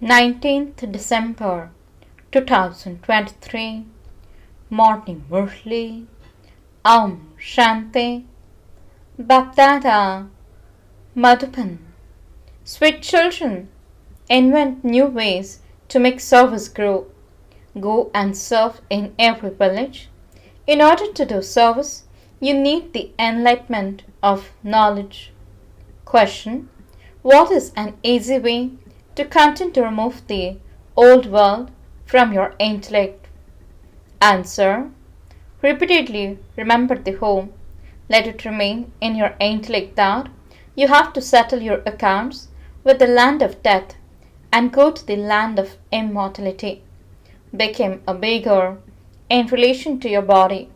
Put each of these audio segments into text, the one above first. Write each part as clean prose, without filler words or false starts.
19th December 2023 Morning Murli Shanti BapDada Madhuban. Sweet children, invent new ways to make service grow. Go and serve in every village. In order to do service, you need the enlightenment of knowledge. Question: what is an easy way to continue to remove the old world from your intellect? Answer: repeatedly remember the home. Let it remain in your intellect that you have to settle your accounts with the land of death and go to the land of immortality. Become a beggar in relation to your body.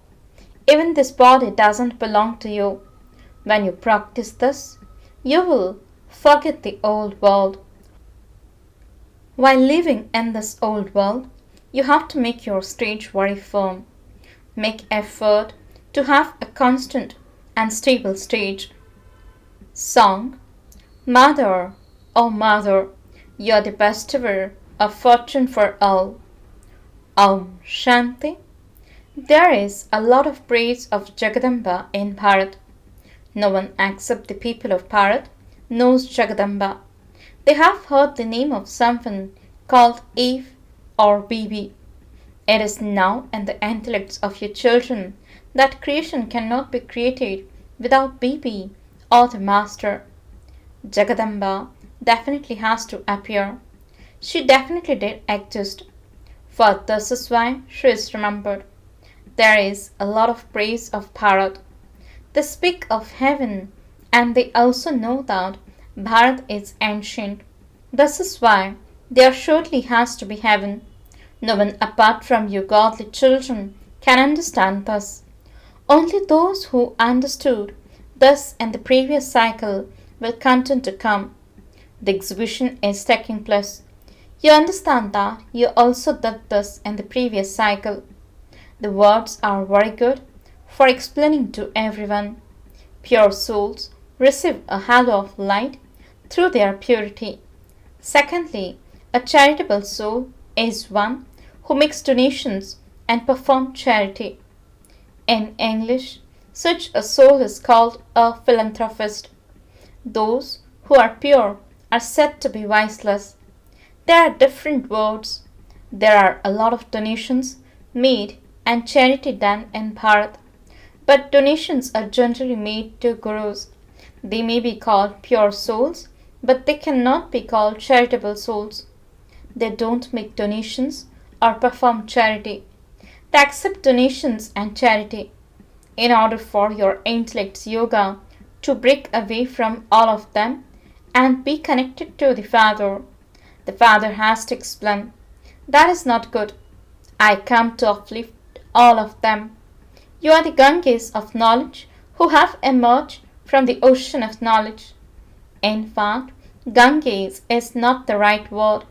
Even this body doesn't belong to you. When you practice this, you will forget the old world. While living in this old world, you have to make your stage very firm. Make effort to have a constant and stable stage. Song: Mother, oh Mother, you are the bestower of fortune for all. Shanti. There is a lot of praise of Jagadamba in Bharat. No one except the people of Bharat knows Jagadamba. They have heard the name of someone called Eve or Bibi. It is now in the intellects of your children that creation cannot be created without Bibi or the Master. Jagadamba definitely has to appear. She definitely did exist, for this is why she is remembered. There is a lot of praise of Bharat. They speak of heaven, and they also know that Bharat is ancient. This is why there surely has to be heaven. No one apart from you godly children can understand this. Only those who understood this in the previous cycle will continue to come. The exhibition is taking place. You understand that you also did this in the previous cycle. The words are very good for explaining to everyone. Pure souls receive a halo of light through their purity. Secondly, a charitable soul is one who makes donations and performs charity. In English, such a soul is called a philanthropist. Those who are pure are said to be wiseless. There are different words. There are a lot of donations made and charity done in Bharat. But donations are generally made to gurus. They may be called pure souls, but they cannot be called charitable souls. They don't make donations or perform charity. They accept donations and charity. In order for your intellect's yoga to break away from all of them and be connected to the Father has to explain, that is not good. I come to uplift all of them. You are the Ganges of knowledge who have emerged from the ocean of knowledge. In fact, Ganges is not the right word,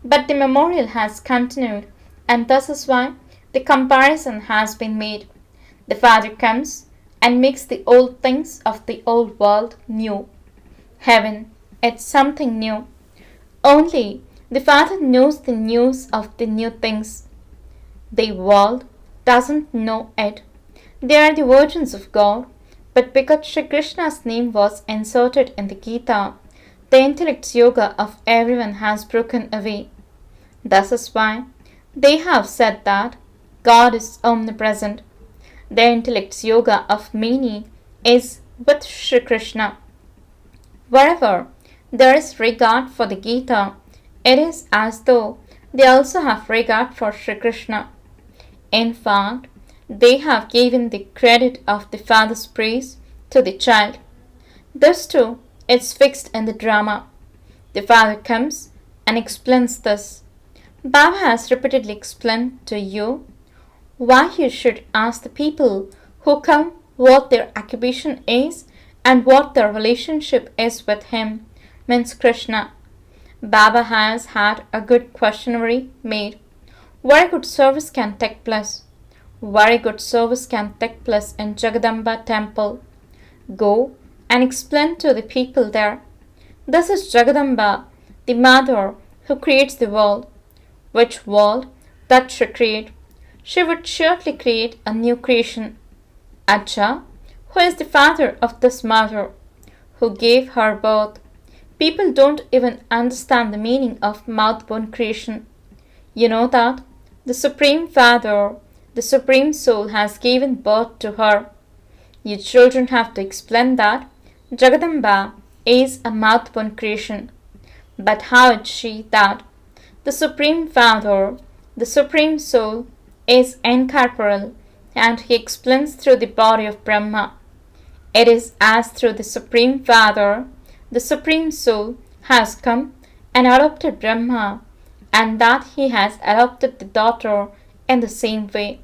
but the memorial has continued, and this is why the comparison has been made. The Father comes and makes the old things of the old world new. Heaven, it's something new. Only the Father knows the news of the new things. The world doesn't know it. They are the virgins of God, but because Shri Krishna's name was inserted in the Gita, the intellect's yoga of everyone has broken away. This is why they have said that God is omnipresent. The intellect's yoga of many is with Shri Krishna. Wherever there is regard for the Gita, it is as though they also have regard for Shri Krishna. In fact, they have given the credit of the father's praise to the child. This too is fixed in the drama. The father comes and explains this. Baba has repeatedly explained to you why you should ask the people who come what their occupation is and what their relationship is with him, means Krishna. Baba has had a good questionnaire made. Very good service can take place. Very good service can take place in Jagadamba temple. Go and explain to the people there. This is Jagadamba, the mother who creates the world. Which world that she create? She would surely create a new creation. Acha, who is the father of this mother, who gave her birth? People don't even understand the meaning of mouth-born creation. You know that the Supreme Father, the Supreme Soul has given birth to her. You children have to explain that Jagadamba is a mouth-born creation. But how is she that? The Supreme Father, the Supreme Soul, is incorporeal, and he explains through the body of Brahma. It is as through the Supreme Father, the Supreme Soul has come and adopted Brahma, and that he has adopted the daughter in the same way.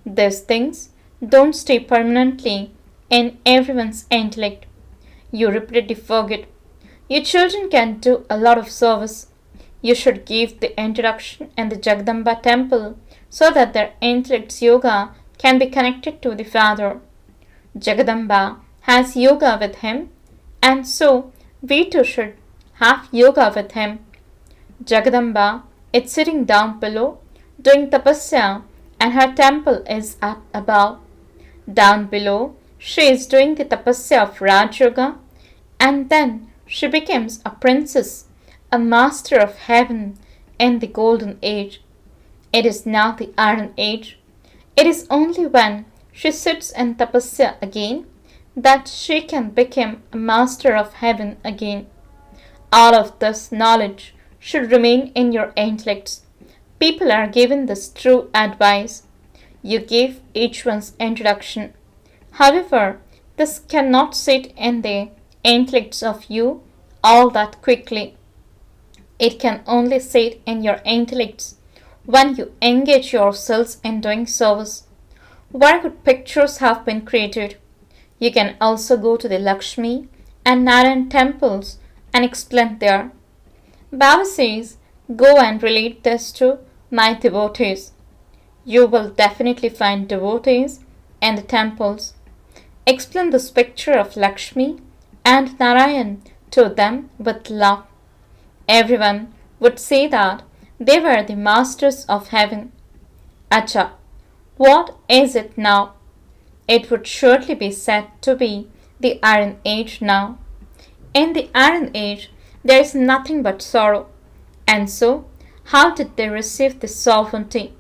These things don't stay permanently in everyone's intellect. You repeatedly forget. Your children can do a lot of service. You should give the introduction in the Jagadamba temple so that their intellect's yoga can be connected to the Father. Jagadamba has yoga with him, and so we too should have yoga with him. Jagadamba is sitting down below doing tapasya, and her temple is up above. Down below, she is doing the tapasya of Raj Yoga, and then she becomes a princess, a master of heaven in the golden age. It is now the iron age. It is only when she sits in tapasya again that she can become a master of heaven again. All of this knowledge should remain in your intellects. People are given this true advice. You give each one's introduction. However, this cannot sit in the intellects of you all that quickly. It can only sit in your intellects when you engage yourselves in doing service. Very good pictures have been created. You can also go to the Lakshmi and Narayan temples and explain there. Baba says, go and relate this to my devotees. You will definitely find devotees in the temples. Explain this picture of Lakshmi and Narayan to them with love. Everyone would say that they were the masters of heaven. Acha, what is it now? It would surely be said to be the Iron Age now. In the Iron Age, there is nothing but sorrow. And so, how did they receive this sovereignty?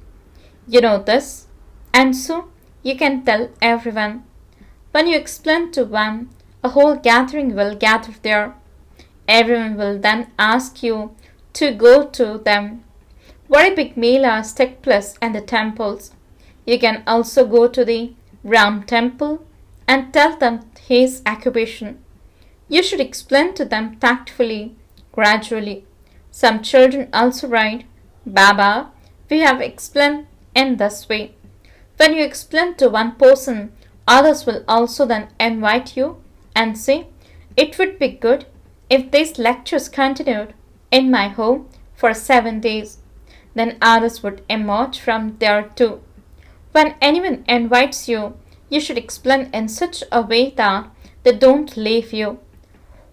You know this, and so you can tell everyone. When you explain to one, a whole gathering will gather there. Everyone will then ask you to go to them. Very big melas take place in the temples. You can also go to the Ram temple and tell them his occupation. You should explain to them tactfully, gradually. Some children also write, Baba, we have explained in this way. When you explain to one person, others will also then invite you and say, it would be good if these lectures continued in my home for 7 days. Then others would emerge from there too. When anyone invites you, you should explain in such a way that they don't leave you.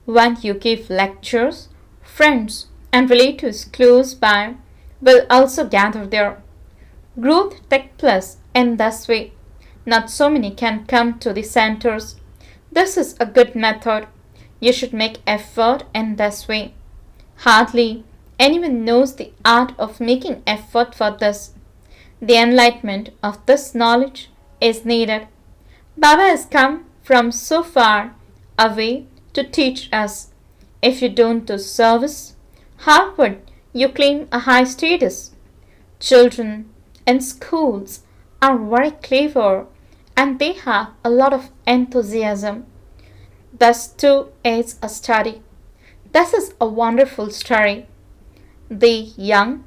When you give lectures, friends and relatives close by will also gather there. Growth takes place in this way. Not so many can come to the centers. This is a good method. You should make effort in this way. Hardly anyone knows the art of making effort for this. The enlightenment of this knowledge is needed. Baba has come from so far away to teach us. If you don't do service, how would you claim a high status? Children in schools are very clever and they have a lot of enthusiasm. Thus too is a study. This is a wonderful story. The young,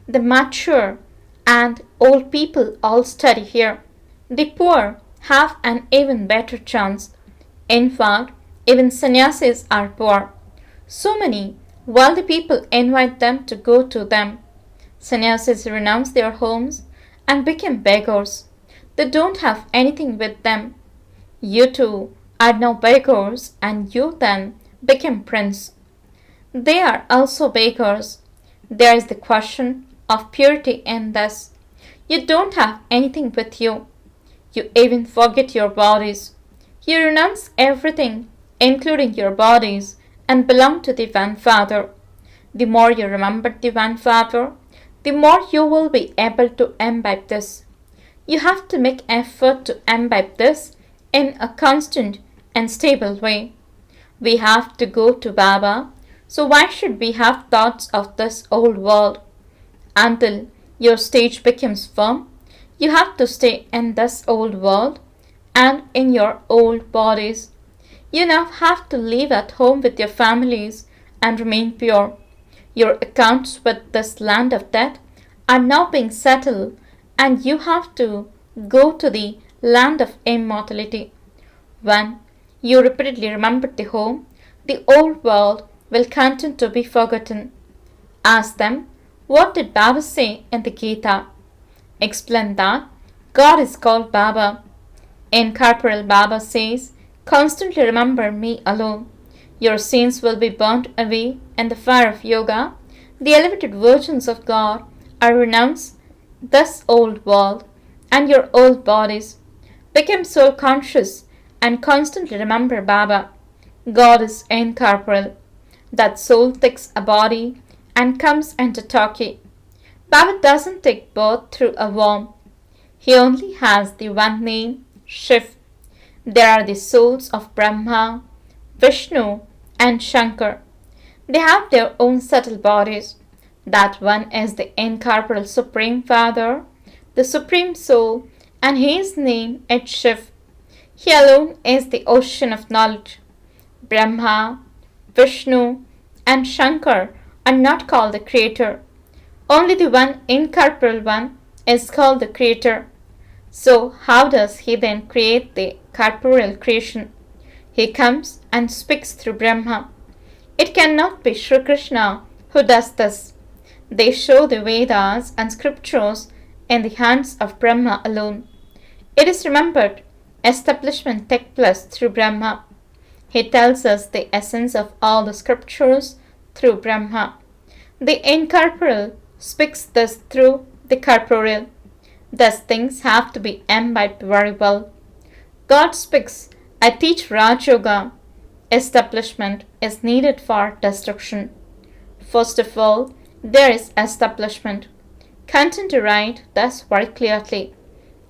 the mature, and old people all study here. The poor have an even better chance. In fact, even sannyasis are poor. So many wealthy people invite them to go to them. Sannyasis renounce their homes and become beggars. They don't have anything with them. You too are now beggars and you then become prince. They are also beggars. There is the question of purity in this. You don't have anything with you. You even forget your bodies. You renounce everything, including your bodies, and belong to the One Father. The more you remember the One Father, the more you will be able to imbibe this. You have to make effort to imbibe this in a constant and stable way. We have to go to Baba, so why should we have thoughts of this old world? Until your stage becomes firm, you have to stay in this old world and in your old bodies. You now have to live at home with your families and remain pure. Your accounts with this land of death are now being settled, and you have to go to the land of immortality. When you repeatedly remember the home, the old world will continue to be forgotten. Ask them, what did Baba say in the Gita? Explain that God is called Baba. Incorporeal Baba says, constantly remember me alone. Your sins will be burnt away in the fire of yoga. The elevated virgins of God are renounced this old world and your old bodies. Become soul conscious and constantly remember Baba. God is incorporeal. That soul takes a body and comes into Turkey. Baba doesn't take birth through a womb. He only has the one name, Shiv. There are the souls of Brahma, Vishnu, and Shankar. They have their own subtle bodies. That one is the incorporeal Supreme Father, the Supreme Soul, and his name is Shiv. He alone is the ocean of knowledge. Brahma, Vishnu, and Shankar are not called the Creator. Only the one incorporeal one is called the Creator. So how does he then create the corporeal creation? He comes and speaks through Brahma. It cannot be Sri Krishna who does this. They show the Vedas and scriptures in the hands of Brahma alone. It is remembered, establishment takes place through Brahma. He tells us the essence of all the scriptures through Brahma. The incorporeal speaks this through the corporeal. Thus things have to be imbibed very well. God speaks, I teach Raj Yoga. Establishment is needed for destruction. First of all, there is establishment. Continue to write thus very clearly.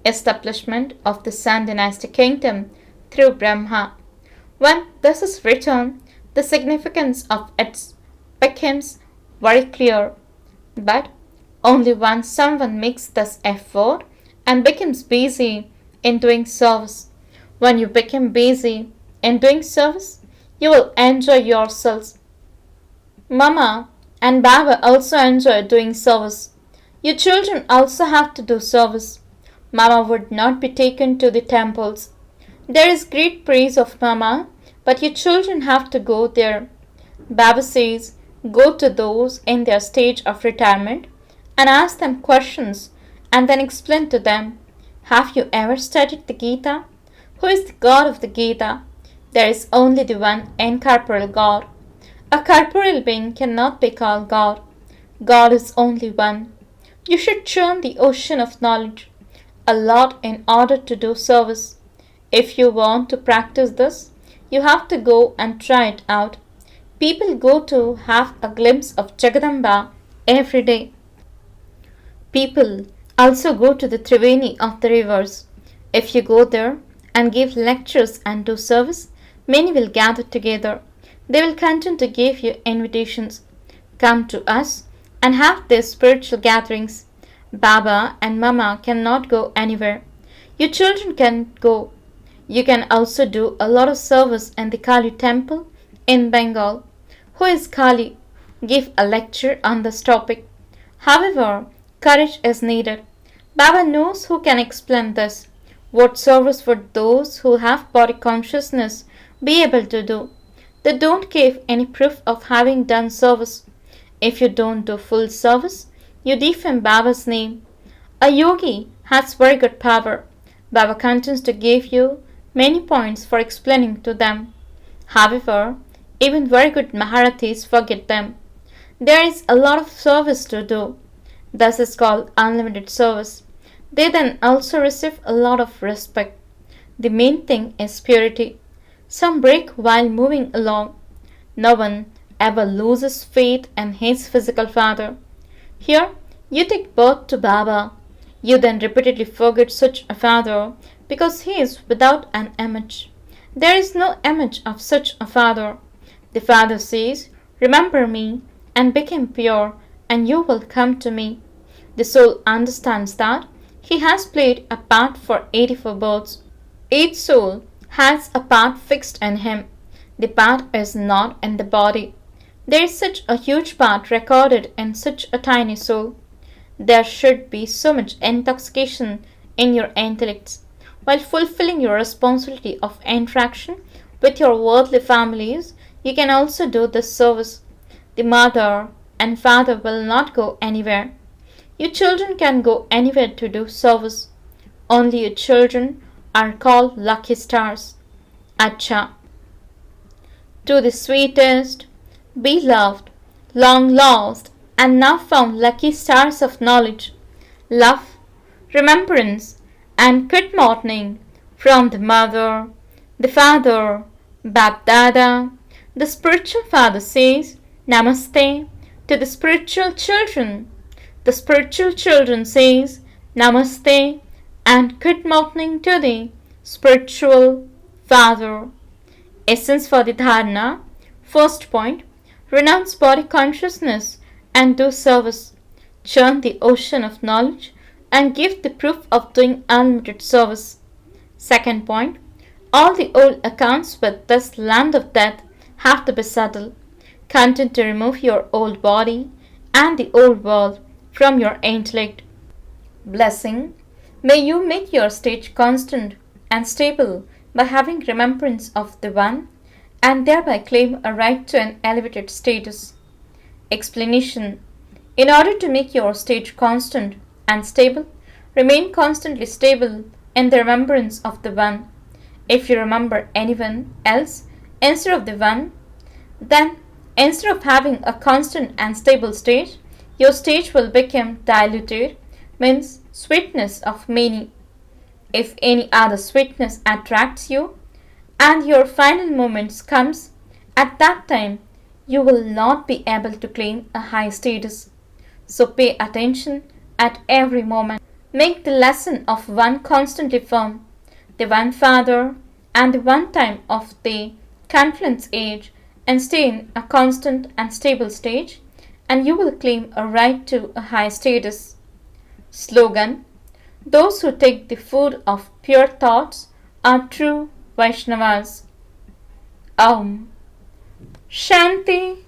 Establishment of the Sun Dynasty Kingdom through Brahma. When this is written, the significance of it becomes very clear. But only once someone makes this effort and becomes busy in doing service. When you become busy in doing service, you will enjoy yourselves. Mama and Baba also enjoy doing service. Your children also have to do service. Mama would not be taken to the temples. There is great praise of Mama, but your children have to go there. Baba says, go to those in their stage of retirement and ask them questions and then explain to them. Have you ever studied the Gita? Who is the God of the Gita? There is only the one incorporeal God. A corporeal being cannot be called God. God is only one. You should churn the ocean of knowledge a lot in order to do service. If you want to practice this, you have to go and try it out. People go to have a glimpse of Jagadamba every day. People also go to the Triveni of the rivers. If you go there and give lectures and do service, many will gather together. They will continue to give you invitations. Come to us and have their spiritual gatherings. Baba and Mama cannot go anywhere. Your children can go. You can also do a lot of service in the Kali temple in Bengal. Who is Kali? Give a lecture on this topic. However, courage is needed. Baba knows who can explain this. What service would those who have body consciousness be able to do? They don't give any proof of having done service. If you don't do full service, you defame Baba's name. A yogi has very good power. Baba continues to give you many points for explaining to them. However, even very good Maharathis forget them. There is a lot of service to do. This is called unlimited service. They then also receive a lot of respect. The main thing is purity. Some break while moving along. No one ever loses faith in his physical father. Here, you take birth to Baba. You then repeatedly forget such a father because he is without an image. There is no image of such a father. The father says, "Remember me and become pure, and you will come to me." The soul understands that he has played a part for 84 births. Each soul has a part fixed in him. The part is not in the body. There is such a huge part recorded in such a tiny soul. There should be so much intoxication in your intellects. While fulfilling your responsibility of interaction with your worldly families, you can also do this service. The mother and father will not go anywhere. Your children can go anywhere to do service. Only your children are called lucky stars. Acha. To the sweetest, beloved, long lost, and now found lucky stars of knowledge, love, remembrance, and good morning from the mother, the father, BapDada. The spiritual father says Namaste to the spiritual children. The spiritual children says Namaste and good morning to the spiritual father. Essence for the dharana. First point, renounce body consciousness and do service. Churn the ocean of knowledge and give the proof of doing unlimited service. Second point, all the old accounts with this land of death have to be settled. Continue to remove your old body and the old world from your intellect. Blessing. May you make your stage constant and stable by having remembrance of the One and thereby claim a right to an elevated status. Explanation. In order to make your stage constant and stable, remain constantly stable in the remembrance of the One. If you remember anyone else instead of the One, then instead of having a constant and stable stage, your stage will become diluted, means sweetness of many. If any other sweetness attracts you and your final moments comes, at that time you will not be able to claim a high status. So pay attention at every moment. Make the lesson of One constantly firm, the One Father and the one time of the confluence age, and stay in a constant and stable stage, and you will claim a right to a high status. Slogan. Those who take the food of pure thoughts are true Vaishnavas. Om Shanti.